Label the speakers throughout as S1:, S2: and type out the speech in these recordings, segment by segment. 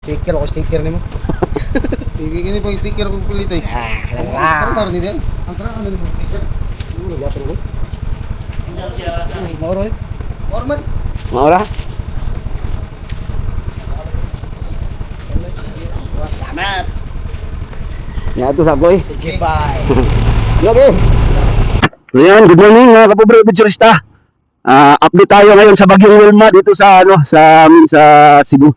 S1: Sticker o sticker ni mo.
S2: Ini po yung sticker kong kulit eh. Ano tawag nito yan? Ang tara, ano yung sticker?
S1: Nagyapon ko. Mauro eh.
S2: Orman.
S3: Maura?
S2: Salamat.
S3: Yan ito sa boy.
S1: Sige, bye.
S3: Okay. Ayan, good morning mga kapobre adventurista. Update tayo ngayon sa Bagyong Wilma dito sa sa Cebu.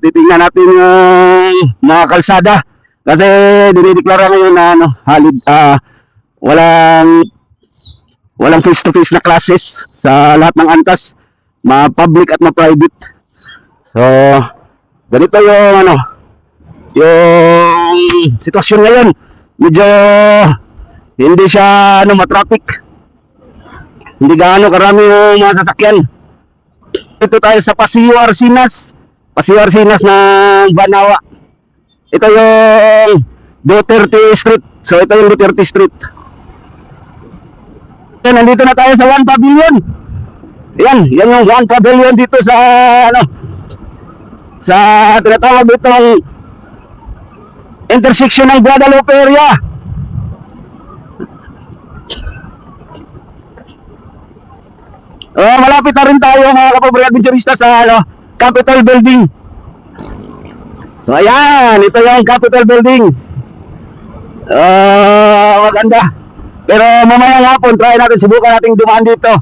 S3: Titingnan natin yung mga kalsada kasi dinideklara ngayon na walang face to face na classes sa lahat ng antas, ma-public at ma-private. So, ganito yung yung sitwasyon ngayon. Medyo hindi siya matraffic. Hindi gaano karami yung mga sasakyan. Ito tayo sa Paseo Arsinas ng Banawa. Ito yung Duterte Street. So ito yung Duterte Street. Yan, nandito na tayo sa One Pavilion. Yan yung One Pavilion dito sa sa tinatawag itong intersection ng Guadalupe area. Malapit na rin tayo mga kapobre adventurista sa Capitol Building. So ayan, ito yung Capitol Building. Maganda. Pero mamaya hapon, try natin, subukan natin dumaan dito.